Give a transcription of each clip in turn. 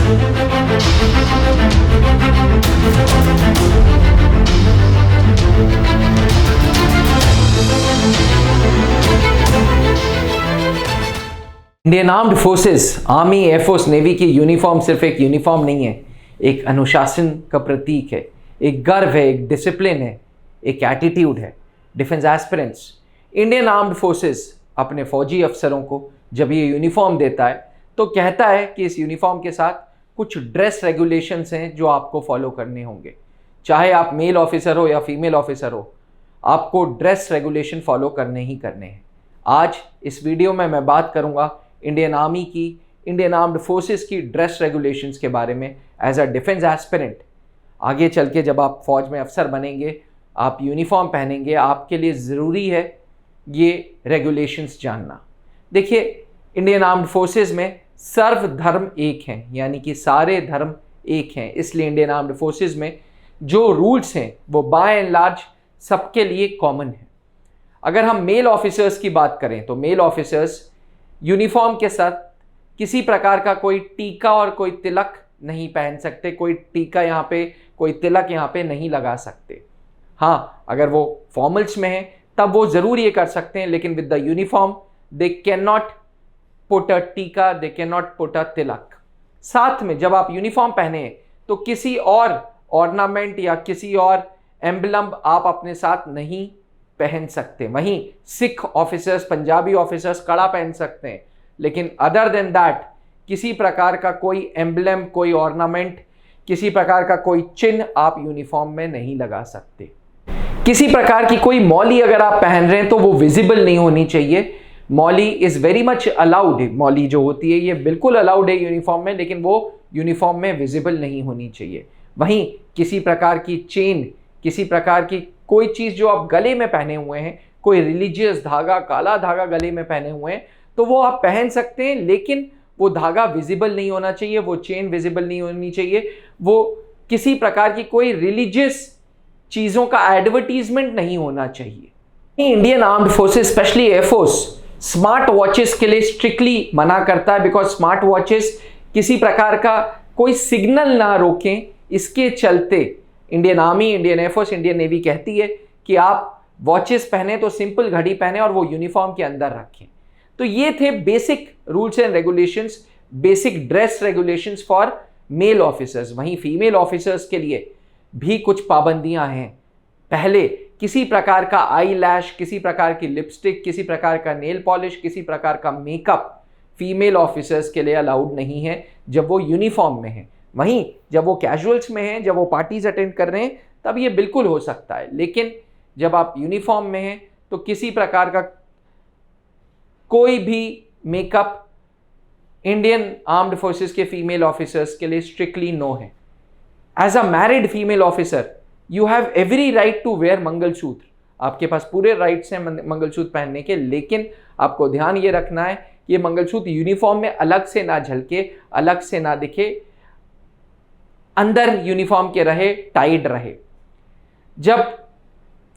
Indian armed forces, army, air force, navy की uniform सिर्फ एक यूनिफॉर्म नहीं है, एक अनुशासन का प्रतीक है, एक गर्व है, एक डिसिप्लिन है, एक एटीट्यूड है। Defence aspirants, Indian armed forces अपने फौजी अफसरों को जब ये यूनिफॉर्म देता है तो कहता है कि इस यूनिफॉर्म के साथ कुछ ड्रेस रेगुलेशंस हैं जो आपको फॉलो करने होंगे। चाहे आप मेल ऑफिसर हो या फीमेल ऑफिसर हो, आपको ड्रेस रेगुलेशन फॉलो करने ही करने हैं। आज इस वीडियो में मैं बात करूंगा इंडियन आर्मी की, इंडियन आर्म्ड फोर्सेस की ड्रेस रेगुलेशंस के बारे में एज अ डिफेंस एस्पिरेंट। आगे चल के जब आप फौज में अफसर बनेंगे, आप यूनिफॉर्म पहनेंगे, आपके लिए ज़रूरी है ये रेगुलेशंस जानना। देखिए, इंडियन आर्म्ड फोर्सेस में सर्वधर्म एक हैं, यानी कि सारे धर्म एक हैं। इसलिए इंडियन आर्म्ड फोर्सेस में जो रूल्स हैं वो बाय एंड लार्ज सबके लिए कॉमन है। अगर हम मेल ऑफिसर्स की बात करें तो मेल ऑफिसर्स यूनिफॉर्म के साथ किसी प्रकार का कोई टीका और कोई तिलक नहीं पहन सकते, कोई टीका यहाँ पे, कोई तिलक यहाँ पे नहीं लगा सकते। हाँ, अगर वो फॉर्मल्स में है तब वो ज़रूर ये कर सकते हैं, लेकिन with the uniform they can not put a tika, they can not put a tilak. साथ में जब आप यूनिफॉर्म पहने तो किसी और ऑर्नामेंट या किसी और एम्बलम आप अपने साथ नहीं पहन सकते। वहीं सिख ऑफिसर्स, पंजाबी ऑफिसर्स कड़ा पहन सकते हैं, लेकिन अदर देन दैट किसी प्रकार का कोई एम्बलम, कोई ऑर्नामेंट, किसी प्रकार का कोई चिन्ह आप यूनिफॉर्म में नहीं लगा सकते। किसी प्रकार की कोई मौली अगर आप पहन रहे हैं तो वो विजिबल नहीं होनी चाहिए। मौली इज़ वेरी मच अलाउड, मौली जो होती है ये बिल्कुल अलाउड है यूनिफॉर्म में, लेकिन वो यूनिफॉर्म में विजिबल नहीं होनी चाहिए। वहीं किसी प्रकार की चेन, किसी प्रकार की कोई चीज़ जो आप गले में पहने हुए हैं, कोई रिलीजियस धागा, काला धागा गले में पहने हुए हैं, तो वो आप पहन सकते हैं, लेकिन वो धागा विजिबल नहीं होना चाहिए, वो चेन विजिबल नहीं होनी चाहिए, वो किसी प्रकार की कोई रिलीजियस चीज़ों का एडवर्टीजमेंट नहीं होना चाहिए। Indian armed forces, specially air force, smart watches के लिए स्ट्रिक्टली मना करता है, बिकॉज स्मार्ट वॉचेस किसी प्रकार का कोई सिग्नल ना रोकें। इसके चलते Indian army, Indian air force, Indian navy कहती है कि आप वॉचेस पहने तो सिंपल घड़ी पहने और वो यूनिफॉर्म के अंदर रखें। तो ये थे basic rules and regulations, basic dress regulations for male officers. वहीं फीमेल ऑफिसर्स के लिए भी कुछ पाबंदियां हैं। पहले, किसी प्रकार का आई लैश, किसी प्रकार की लिपस्टिक, किसी प्रकार का नेल पॉलिश, किसी प्रकार का मेकअप फीमेल ऑफिसर्स के लिए अलाउड नहीं है जब वो यूनिफॉर्म में है। वहीं जब वो कैजुअल्स में हैं, जब वो पार्टीज अटेंड कर रहे हैं, तब ये बिल्कुल हो सकता है, लेकिन जब आप यूनिफॉर्म में हैं तो किसी प्रकार का कोई भी मेकअप इंडियन आर्म्ड फोर्सेस के फीमेल ऑफिसर्स के लिए स्ट्रिक्टली नो है। As a married female officer you have every right to wear mangalsutra, आपके पास पूरे राइट्स हैं मंगलसूत्र पहनने के, लेकिन आपको ध्यान ये रखना है कि ये मंगलसूत्र यूनिफॉर्म में अलग से ना झलके, अलग से ना दिखे, अंदर यूनिफॉर्म के रहे, टाइड रहे। जब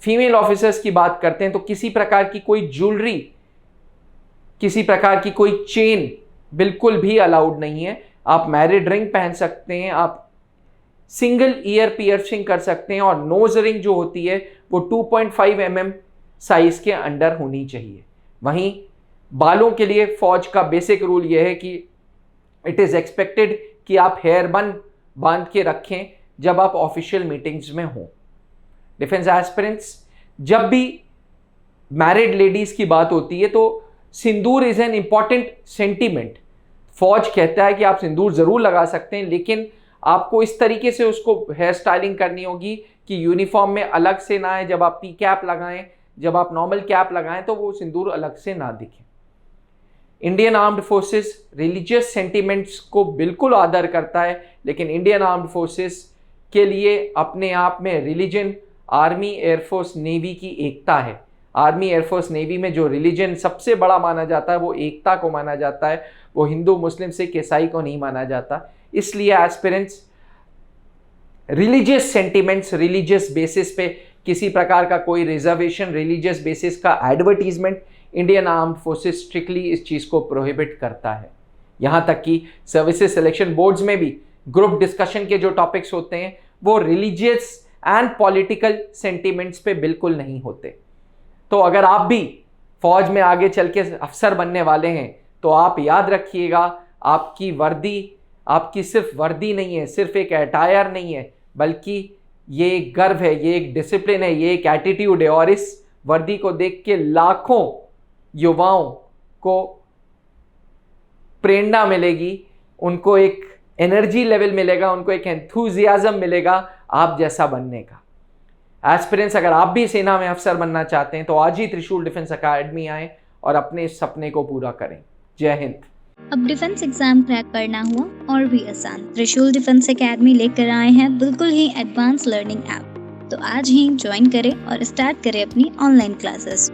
फीमेल ऑफिसर्स की बात करते हैं तो किसी प्रकार की कोई ज्वेलरी, किसी प्रकार की कोई चेन बिल्कुल भी अलाउड नहीं है। आप मैरिड रिंग पहन सकते हैं, आप सिंगल ईयर पियर्सिंग कर सकते हैं, और नोज रिंग जो होती है वो 2.5 mm साइज के अंडर होनी चाहिए। वहीं बालों के लिए फौज का बेसिक रूल यह है कि इट इज़ एक्सपेक्टेड कि आप हेयर बन बांध के रखें जब आप ऑफिशियल मीटिंग्स में हों। डिफेंस एस्पिरेंट्स, जब भी मैरिड लेडीज की बात होती है तो सिंदूर इज एन इंपॉर्टेंट सेंटीमेंट। फौज कहता है कि आप सिंदूर जरूर लगा सकते हैं, लेकिन आपको इस तरीके से उसको हेयर स्टाइलिंग करनी होगी कि यूनिफॉर्म में अलग से ना आए। जब आप पी कैप लगाएं, जब आप नॉर्मल कैप लगाएं, तो वो सिंदूर अलग से ना दिखे। Indian armed forces religious sentiments को बिल्कुल आदर करता है, लेकिन इंडियन आर्म्ड फोर्सेस के लिए अपने आप में रिलीजन, आर्मी, एयरफोर्स, नेवी की एकता है। आर्मी, एयरफोर्स, नेवी में जो रिलीजन सबसे बड़ा माना जाता है वो एकता को माना जाता है, वो हिंदू, मुस्लिम, सिख, ईसाई को नहीं माना जाता। इसलिए aspirants religious sentiments, religious basis पे किसी प्रकार का कोई रिजर्वेशन, रिलीजियस बेसिस का advertisement Indian armed forces strictly इस चीज़ को प्रोहिबिट करता है। यहाँ तक कि सर्विसेज सिलेक्शन बोर्ड्स में भी ग्रुप डिस्कशन के जो टॉपिक्स होते हैं वो रिलीजियस एंड पॉलिटिकल सेंटिमेंट्स पे बिल्कुल नहीं होते। तो अगर आप भी फौज में आगे चल के अफसर बनने वाले हैं तो आप याद रखिएगा, आपकी वर्दी आपकी सिर्फ वर्दी नहीं है, सिर्फ एक अटायर नहीं है, बल्कि ये एक गर्व है, ये एक डिसिप्लिन है, ये एक एटीट्यूड है। और इस वर्दी को देख के लाखों युवाओं को प्रेरणा मिलेगी, उनको एक एनर्जी लेवल मिलेगा, उनको एक एंथुजियाज्म मिलेगा आप जैसा बनने का। एस्पिरेंट्स, अगर आप भी सेना में अफसर बनना चाहते हैं तो आज ही त्रिशूल डिफेंस एकेडमी आएँ और अपने इस सपने को पूरा करें। जय हिंद। अब डिफेंस एग्जाम क्रैक करना हुआ और भी आसान, त्रिशूल डिफेंस एकेडमी लेकर आए हैं बिल्कुल ही एडवांस लर्निंग ऐप। तो आज ही ज्वाइन करें और स्टार्ट करें अपनी ऑनलाइन क्लासेस।